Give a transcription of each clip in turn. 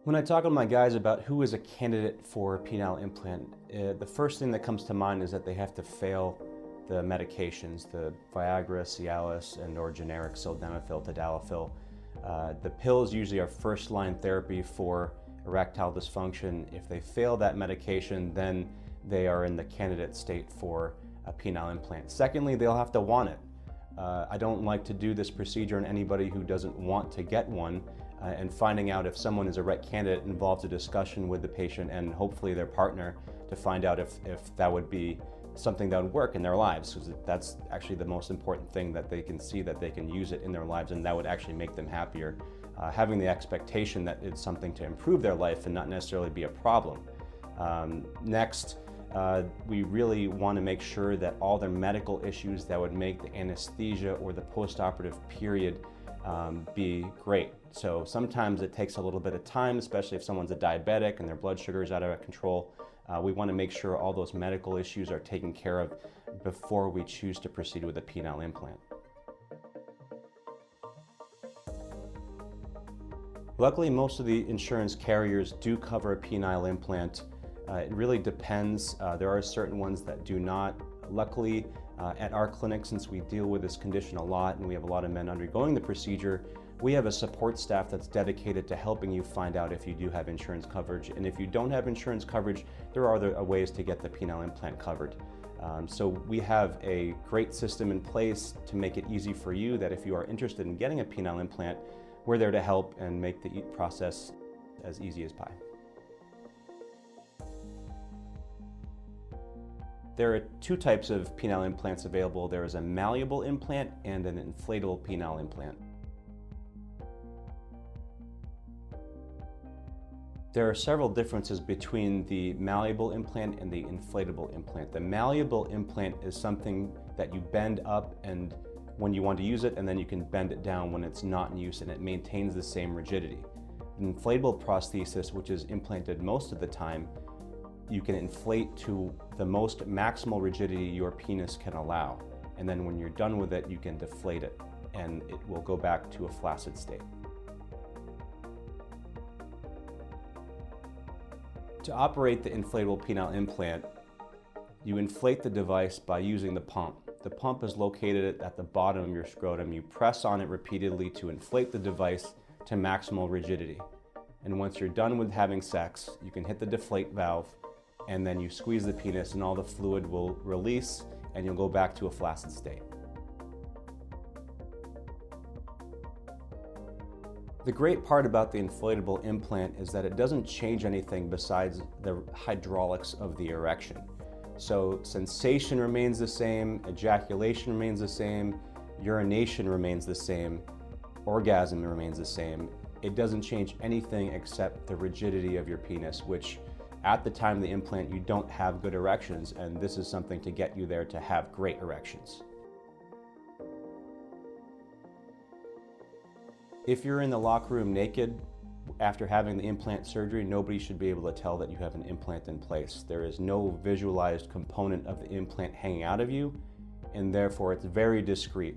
When I talk to my guys about who is a candidate for a penile implant, the first thing that comes to mind is that they have to fail the medications, the Viagra, Cialis, and or generic sildenafil, tadalafil. The pills usually are first-line therapy for erectile dysfunction. If they fail that medication, then they are in the candidate state for a penile implant. Secondly, they'll have to want it. I don't like to do this procedure on anybody who doesn't want to get one, and finding out if someone is a right candidate involves a discussion with the patient and hopefully their partner to find out if that would be something that would work in their lives, because that's actually the most important thing, that they can see that they can use it in their lives and that would actually make them happier. Having the expectation that it's something to improve their life and not necessarily be a problem. Next, we really want to make sure that all their medical issues that would make the anesthesia or the post-operative period be great. So sometimes it takes a little bit of time, especially if someone's a diabetic and their blood sugar is out of control. We want to make sure all those medical issues are taken care of before we choose to proceed with a penile implant. Luckily, most of the insurance carriers do cover a penile implant. It really depends. There are certain ones that do not. Luckily, at our clinic, since we deal with this condition a lot and we have a lot of men undergoing the procedure, we have a support staff that's dedicated to helping you find out if you do have insurance coverage. And if you don't have insurance coverage, there are other ways to get the penile implant covered. So we have a great system in place to make it easy for you, that if you are interested in getting a penile implant, we're there to help and make the process as easy as pie. There are two types of penile implants available. There is a malleable implant and an inflatable penile implant. There are several differences between the malleable implant and the inflatable implant. The malleable implant is something that you bend up and when you want to use it, and then you can bend it down when it's not in use, and it maintains the same rigidity. An inflatable prosthesis, which is implanted most of the time, you can inflate to the most maximal rigidity your penis can allow. And then when you're done with it, you can deflate it and it will go back to a flaccid state. To operate the inflatable penile implant, you inflate the device by using the pump. The pump is located at the bottom of your scrotum. You press on it repeatedly to inflate the device to maximal rigidity. And once you're done with having sex, you can hit the deflate valve and then you squeeze the penis and all the fluid will release and you'll go back to a flaccid state. The great part about the inflatable implant is that it doesn't change anything besides the hydraulics of the erection. So sensation remains the same, ejaculation remains the same, urination remains the same, orgasm remains the same. It doesn't change anything except the rigidity of your penis, which at the time of the implant you don't have good erections, and this is something to get you there to have great erections. If you're in the locker room naked after having the implant surgery, nobody should be able to tell that you have an implant in place. There is no visualized component of the implant hanging out of you, and therefore it's very discreet.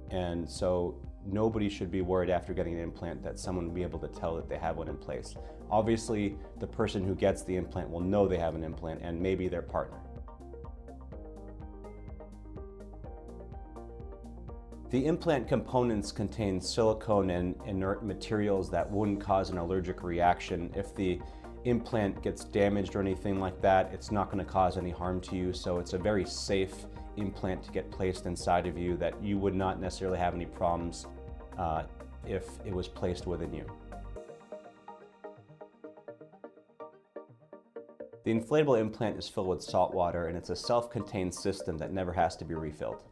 And so nobody should be worried after getting an implant that someone will be able to tell that they have one in place. Obviously, the person who gets the implant will know they have an implant, and maybe their partner. The implant components contain silicone and inert materials that wouldn't cause an allergic reaction. If the implant gets damaged or anything like that, it's not going to cause any harm to you, so it's a very safe implant to get placed inside of you that you would not necessarily have any problems if it was placed within you. The inflatable implant is filled with salt water, and it's a self-contained system that never has to be refilled.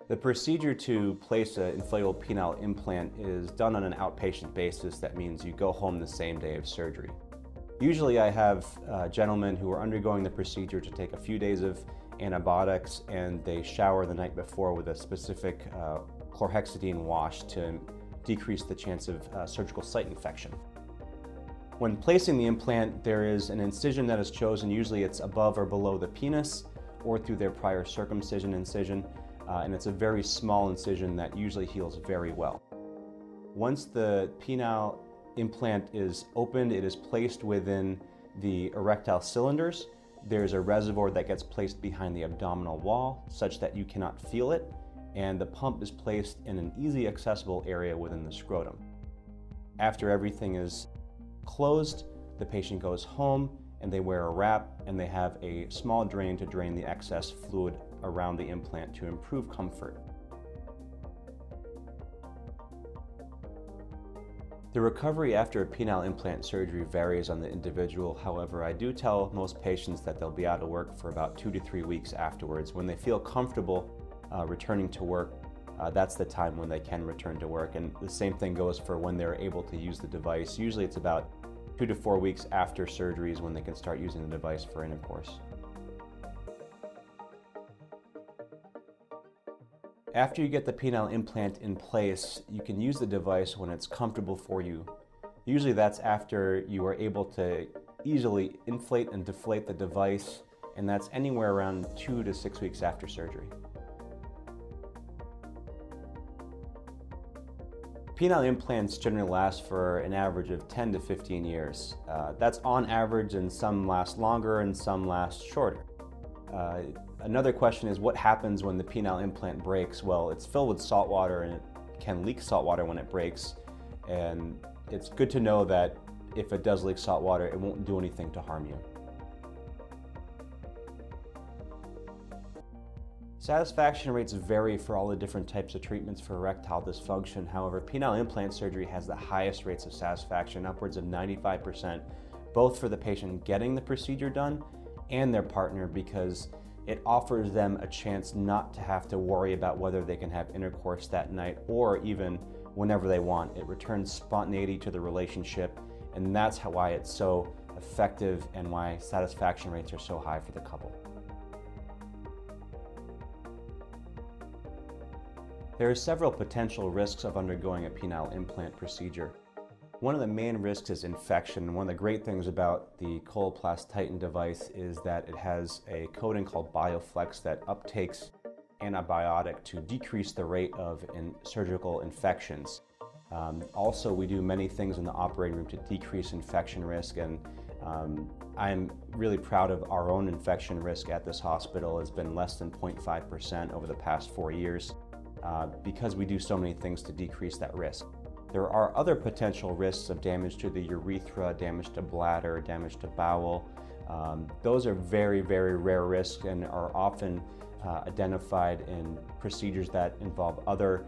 The procedure to place an inflatable penile implant is done on an outpatient basis. That means you go home the same day of surgery. Usually I have gentlemen who are undergoing the procedure to take a few days of antibiotics, and they shower the night before with a specific chlorhexidine wash to decrease the chance of surgical site infection. When placing the implant, there is an incision that is chosen. Usually it's above or below the penis or through their prior circumcision incision. And it's a very small incision that usually heals very well. Once the penile implant is opened, it is placed within the erectile cylinders. There's a reservoir that gets placed behind the abdominal wall such that you cannot feel it, and the pump is placed in an easily accessible area within the scrotum. After everything is closed, the patient goes home and they wear a wrap, and they have a small drain to drain the excess fluid around the implant to improve comfort. The recovery after a penile implant surgery varies on the individual. However, I do tell most patients that they'll be out of work for about 2 to 3 weeks afterwards. When they feel comfortable returning to work, that's the time when they can return to work. And the same thing goes for when they're able to use the device. Usually it's about 2 to 4 weeks after surgeries when they can start using the device for intercourse. After you get the penile implant in place, you can use the device when it's comfortable for you. Usually that's after you are able to easily inflate and deflate the device, and that's anywhere around 2 to 6 weeks after surgery. Penile implants generally last for an average of 10 to 15 years. That's on average, and some last longer and some last shorter. Another question is, what happens when the penile implant breaks? Well, it's filled with salt water and it can leak salt water when it breaks. And it's good to know that if it does leak salt water, it won't do anything to harm you. Satisfaction rates vary for all the different types of treatments for erectile dysfunction. However, penile implant surgery has the highest rates of satisfaction, upwards of 95%, both for the patient getting the procedure done and their partner, because it offers them a chance not to have to worry about whether they can have intercourse that night or even whenever they want. It returns spontaneity to the relationship, and that's why it's so effective and why satisfaction rates are so high for the couple. There are several potential risks of undergoing a penile implant procedure. One of the main risks is infection. One of the great things about the Coloplast Titan device is that it has a coating called BioFlex that uptakes antibiotic to decrease the rate of surgical infections. Also, we do many things in the operating room to decrease infection risk, and I'm really proud of our own infection risk at this hospital. It's been less than 0.5% over the past 4 years because we do so many things to decrease that risk. There are other potential risks of damage to the urethra, damage to bladder, damage to bowel. Those are very, very rare risks and are often identified in procedures that involve other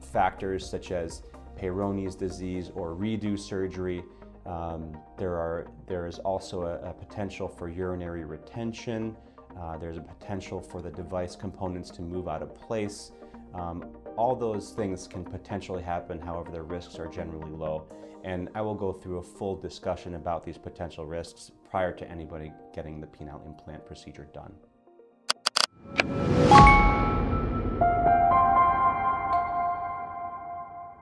factors such as Peyronie's disease or redo surgery. There is also a potential for urinary retention. There's a potential for the device components to move out of place. All those things can potentially happen, however, the risks are generally low. And I will go through a full discussion about these potential risks prior to anybody getting the penile implant procedure done.